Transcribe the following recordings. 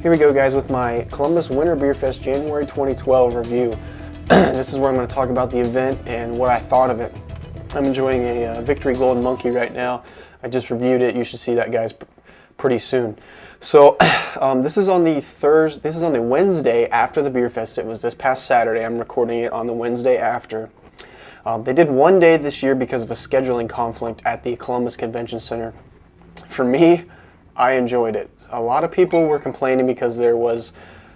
Here we go, guys, with my Columbus Winter Beer Fest January 2012 review. This is where I'm going to talk about the event and what I thought of it. I'm enjoying a Victory Golden Monkey right now. I just reviewed it. You should see that, guys, pretty soon. So this is on the Wednesday after the Beer Fest. It was this past Saturday. I'm recording it on the Wednesday after. They did one day this year because of a scheduling conflict at the Columbus Convention Center. For me, I enjoyed it. A lot of people were complaining because there was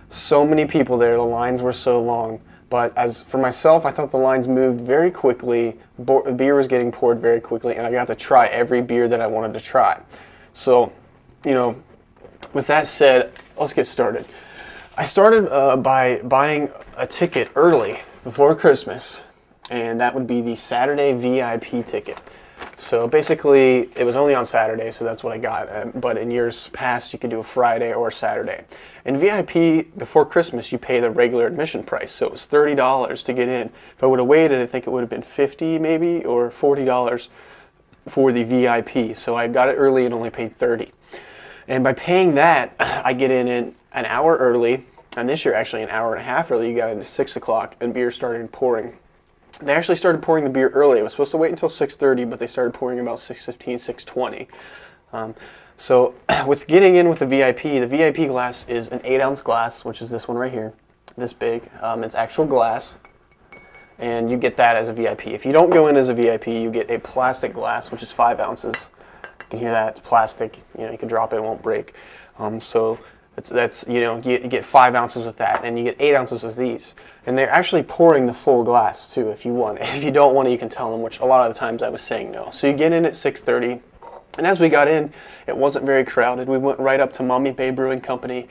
so many people there. The lines were so long. But as for myself, I thought the lines moved very quickly. Beer was getting poured very quickly, and I got to try every beer that I wanted to try. So, with that said, let's get started. I started by buying a ticket early before Christmas, and that would be the Saturday VIP ticket. So basically, it was only on Saturday, so that's what I got. But in years past, you could do a Friday or a Saturday. In VIP, before Christmas, you pay the regular admission price, so it was $30 to get in. If I would have waited, I think it would have been $50 maybe, or $40 for the VIP. So I got it early and only paid $30. And by paying that, I get in an hour early, and this year actually an hour and a half early. You got in at 6 o'clock, and beer started pouring. They actually started pouring the beer early. It was supposed to wait until 6:30, but they started pouring about 6:15, 6:20. So with getting in with the VIP glass is an 8-ounce glass, which is this one right here, this big. It's actual glass, and you get that as a VIP. If you don't go in as a VIP, you get a plastic glass, which is 5 ounces. You can hear that, it's plastic. You can drop it, it won't break. You get 5 ounces with that, and you get 8 ounces with these. And they're actually pouring the full glass too, if you want it. If you don't want it, you can tell them, which a lot of the times I was saying no. So you get in at 6:30, and as we got in, it wasn't very crowded. We went right up to Mommy Bay Brewing Company,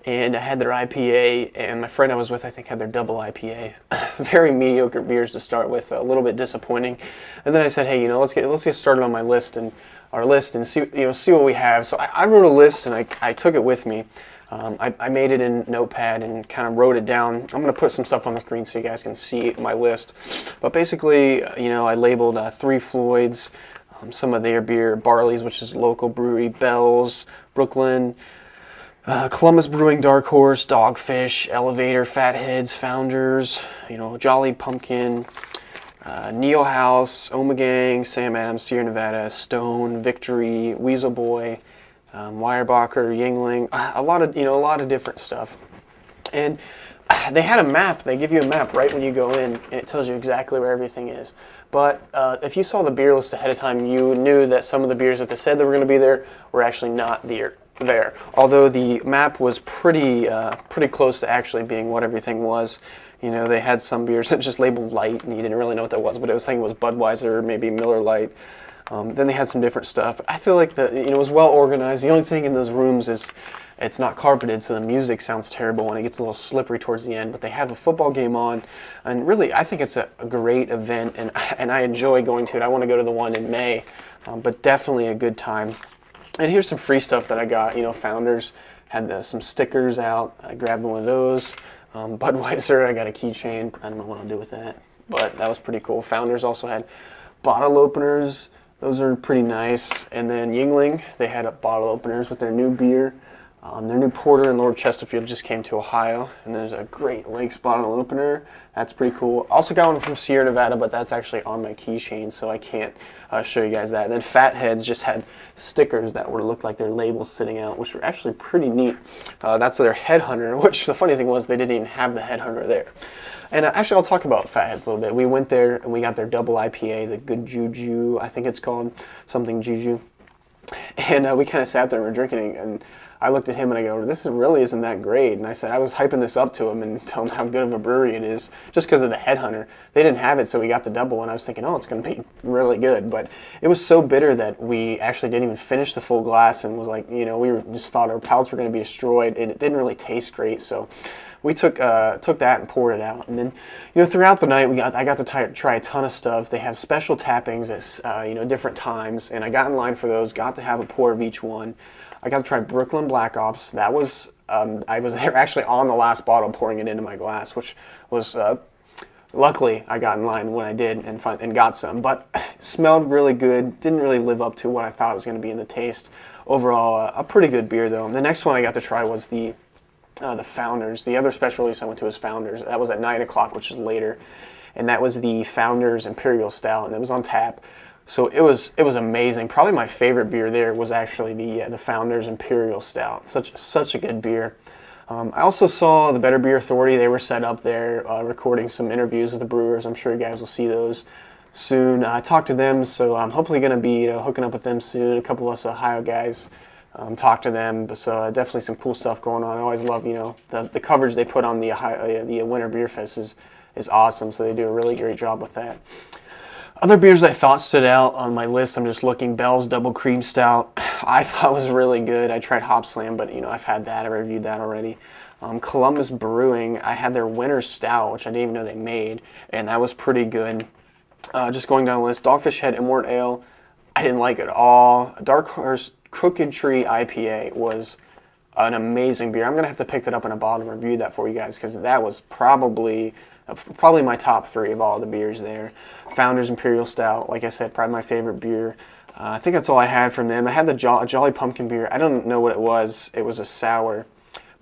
and I had their IPA, and my friend I was with, I think, had their double IPA. Very mediocre beers to start with, a little bit disappointing. And then I said, hey, let's get started on my list and see what we have. So I wrote a list, and I took it with me. I made it in Notepad and kind of wrote it down. I'm going to put some stuff on the screen so you guys can see my list. But basically, I labeled 3 Floyds, some of their beer, Barley's, which is local brewery, Bell's, Brooklyn, Columbus Brewing, Dark Horse, Dogfish, Elevator, Fatheads, Founders, Jolly Pumpkin, Neo House, Omegang, Sam Adams, Sierra Nevada, Stone, Victory, Weasel Boy, Weyerbacher, Yingling, a lot of different stuff. And they had a map. They give you a map right when you go in, and it tells you exactly where everything is. But if you saw the beer list ahead of time, you knew that some of the beers that they said they were going to be there were actually not there. Although the map was pretty close to actually being what everything was. They had some beers that just labeled light, and you didn't really know what that was, but it was saying it was Budweiser, maybe Miller Lite. Then they had some different stuff. But I feel like it was well organized. The only thing in those rooms is it's not carpeted, so the music sounds terrible and it gets a little slippery towards the end. But they have a football game on, and really, I think it's a great event, and I enjoy going to it. I want to go to the one in May, but definitely a good time. And here's some free stuff that I got. Founders had some stickers out. I grabbed one of those. Budweiser, I got a keychain. I don't know what I'll do with that, but that was pretty cool. Founders also had bottle openers. Those are pretty nice. And then Yingling, they had bottle openers with their new beer. Their new porter in Lord Chesterfield just came to Ohio. And there's a Great Lakes bottle opener. That's pretty cool. Also got one from Sierra Nevada, but that's actually on my keychain, so I can't show you guys that. And then Fatheads just had stickers that looked like their labels sitting out, which were actually pretty neat. That's their Headhunter, which the funny thing was they didn't even have the Headhunter there. And actually, I'll talk about Fatheads a little bit. We went there, and we got their double IPA, the Good Juju, I think it's called, something Juju. And we kind of sat there and were drinking it, and I looked at him and I go, this really isn't that great. And I said, I was hyping this up to him and telling him how good of a brewery it is, just because of the Headhunter. They didn't have it, so we got the double, and I was thinking, it's going to be really good. But it was so bitter that we actually didn't even finish the full glass, and was like, we just thought our palates were going to be destroyed, and it didn't really taste great. So we took that and poured it out. And then, throughout the night, I got to try a ton of stuff. They have special tappings at, different times, and I got in line for those, got to have a pour of each one. I got to try Brooklyn Black Ops. That was, I was there actually on the last bottle pouring it into my glass, which was, luckily I got in line when I did and got some. But it smelled really good, didn't really live up to what I thought it was going to be in the taste. Overall, a pretty good beer though. And the next one I got to try was the the Founders. The other special release I went to was Founders. That was at 9 o'clock, which is later. And that was the Founders Imperial Stout, and it was on tap. So it was amazing. Probably my favorite beer there was actually the Founders Imperial Stout. Such a good beer. I also saw the Better Beer Authority. They were set up there recording some interviews with the brewers. I'm sure you guys will see those soon. I talked to them, so I'm hopefully going to be hooking up with them soon. A couple of us Ohio guys talk to them. So definitely some cool stuff going on. I always love the coverage they put on the Winter Beer Fest is awesome. So they do a really great job with that. Other beers I thought stood out on my list, I'm just looking, Bell's Double Cream Stout. I thought was really good. I tried Hop Slam, but I've had that. I reviewed that already. Columbus Brewing, I had their Winter Stout, which I didn't even know they made, and that was pretty good. Just going down the list, Dogfish Head Immort Ale, I didn't like it at all. Dark Horse Crooked Tree IPA was an amazing beer. I'm going to have to pick that up in a bottle and review that for you guys, because that was probably my top 3 of all the beers there. Founders Imperial Stout, like I said, probably my favorite beer. I think that's all I had from them. I had the Jolly Pumpkin beer. I don't know what it was. It was a sour.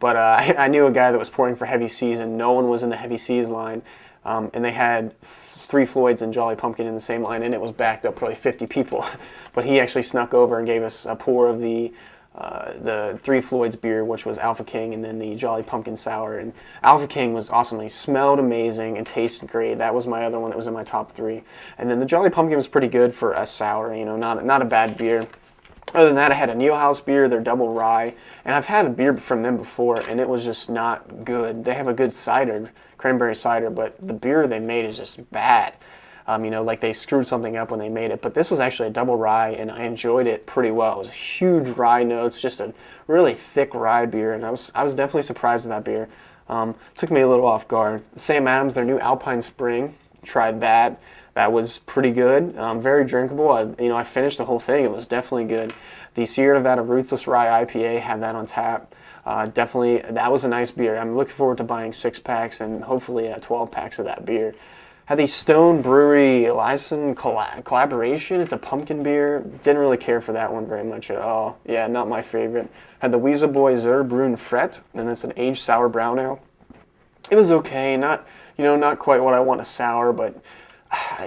But I knew a guy that was pouring for Heavy Seas, and no one was in the Heavy Seas line. And they had 3 Floyds and Jolly Pumpkin in the same line, and it was backed up probably 50 people. But he actually snuck over and gave us a pour of the 3 Floyds beer, which was Alpha King, and then the Jolly Pumpkin Sour. And Alpha King was awesome. It smelled amazing and tasted great. That was my other one that was in my top 3. And then the Jolly Pumpkin was pretty good for a sour, not a bad beer. Other than that, I had a Neil House beer, their double rye, and I've had a beer from them before, and it was just not good. They have a good cider, cranberry cider, but the beer they made is just bad. Like they screwed something up when they made it. But this was actually a double rye, and I enjoyed it pretty well. It was huge rye notes, just a really thick rye beer, and I was definitely surprised with that beer. Took me a little off guard. Sam Adams, their new Alpine Spring, tried that. That was pretty good, very drinkable. I finished the whole thing. It was definitely good. The Sierra Nevada Ruthless Rye IPA, had that on tap. Definitely, that was a nice beer. I'm looking forward to buying 6-packs and hopefully 12-packs of that beer. Had the Stone Brewery Lyson collaboration. It's a pumpkin beer. Didn't really care for that one very much at all. Yeah, not my favorite. Had the Weasel Boy Zur Brun Fret, and it's an aged sour brown ale. It was okay. Not quite what I want a sour, but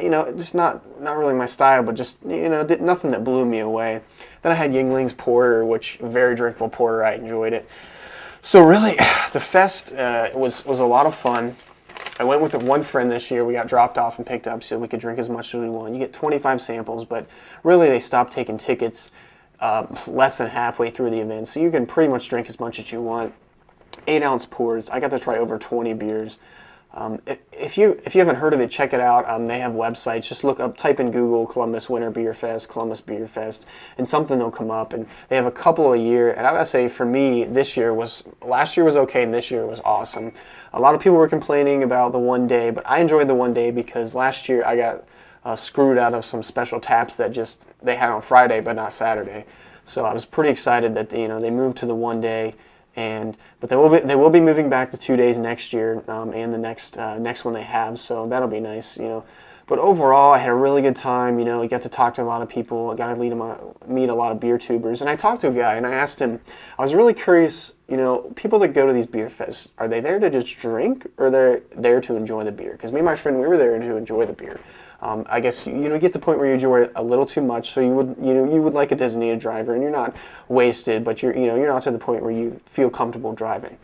just not really my style. But just nothing that blew me away. Then I had Yingling's Porter, which very drinkable porter. I enjoyed it. So really, the fest was a lot of fun. I went with one friend this year. We got dropped off and picked up so we could drink as much as we want. You get 25 samples, but really they stopped taking tickets less than halfway through the event, so you can pretty much drink as much as you want. 8-ounce pours. I got to try over 20 beers. If you haven't heard of it, check it out. They have websites. Just type in Google Columbus Winter Beer Fest, Columbus Beer Fest, and something will come up. And they have a couple a year. And I gotta say, for me, last year was okay, and this year was awesome. A lot of people were complaining about the one day, but I enjoyed the one day because last year I got screwed out of some special taps that they had on Friday but not Saturday. So I was pretty excited that they moved to the one day. But they will be moving back to 2 days next year, and the next one they have, so that'll be nice, But overall, I had a really good time. I got to talk to a lot of people. I got to meet a lot of beer tubers, and I talked to a guy, and I asked him. I was really curious. People that go to these beer fests, are they there to just drink, or they're there to enjoy the beer? Because me and my friend, we were there to enjoy the beer. I guess you get to the point where you enjoy it a little too much, so you would like a designated driver, and you're not wasted, but you're not to the point where you feel comfortable driving.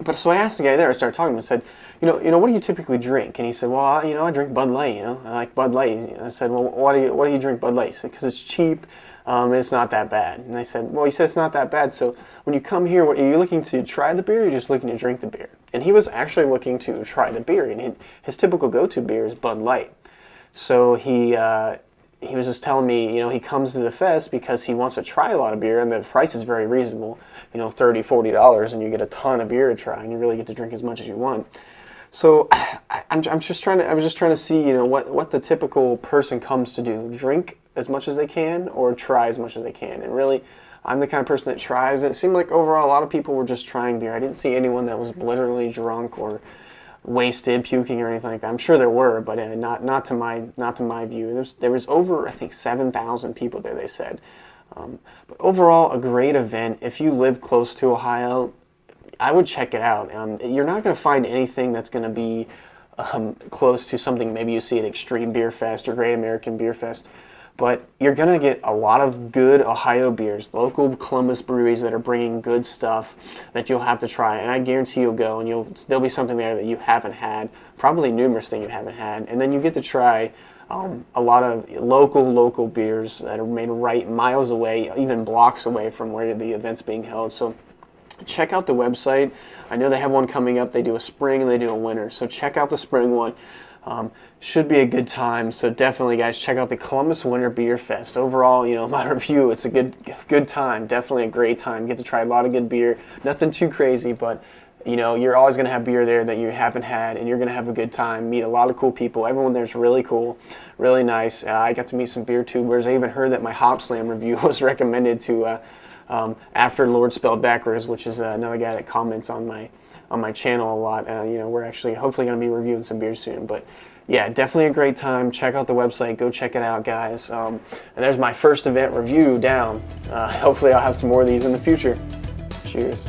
But so I asked the guy there. I started talking to him and said, what do you typically drink? And he said, well, I drink Bud Light. I like Bud Light. I said, well, why do you drink Bud Light? Because it's cheap. And it's not that bad. And I said, well, you said it's not that bad. So when you come here, are you looking to try the beer, or are you just looking to drink the beer? And he was actually looking to try the beer, and his typical go-to beer is Bud Light. So he was just telling me, he comes to the fest because he wants to try a lot of beer, and the price is very reasonable, $30, $40, and you get a ton of beer to try, and you really get to drink as much as you want. So I was just trying to see, what the typical person comes to do: drink as much as they can, or try as much as they can. And really, I'm the kind of person that tries. And it seemed like overall a lot of people were just trying beer. I didn't see anyone that was literally drunk or wasted, puking, or anything like that. I'm sure there were, but not to my view. There was over, I think, 7,000 people there, they said. But overall, a great event. If you live close to Ohio, I would check it out. You're not going to find anything that's going to be close to something maybe you see at Extreme Beer Fest or Great American Beer Fest. But you're going to get a lot of good Ohio beers, local Columbus breweries that are bringing good stuff that you'll have to try. And I guarantee you'll go and there'll be something there that you haven't had, probably numerous things you haven't had. And then you get to try a lot of local beers that are made right miles away, even blocks away from where the event's being held. So check out the website. I know they have one coming up. They do a spring and they do a winter. So check out the spring one. Should be a good time. So definitely, guys, check out the Columbus Winter Beer Fest. Overall, my review, it's a good time. Definitely a great time. Get to try a lot of good beer. Nothing too crazy, but you're always going to have beer there that you haven't had, and you're going to have a good time, meet a lot of cool people. Everyone there's really cool, really nice. I got to meet some beer tubers. I even heard that my Hop Slam review was recommended to After Lord Spelled Backwards, which is another guy that comments on my channel a lot. We're actually hopefully going to be reviewing some beers soon, but yeah, definitely a great time. Check out the website. Go check it out, guys. And there's my first event review down. Hopefully I'll have some more of these in the future. Cheers.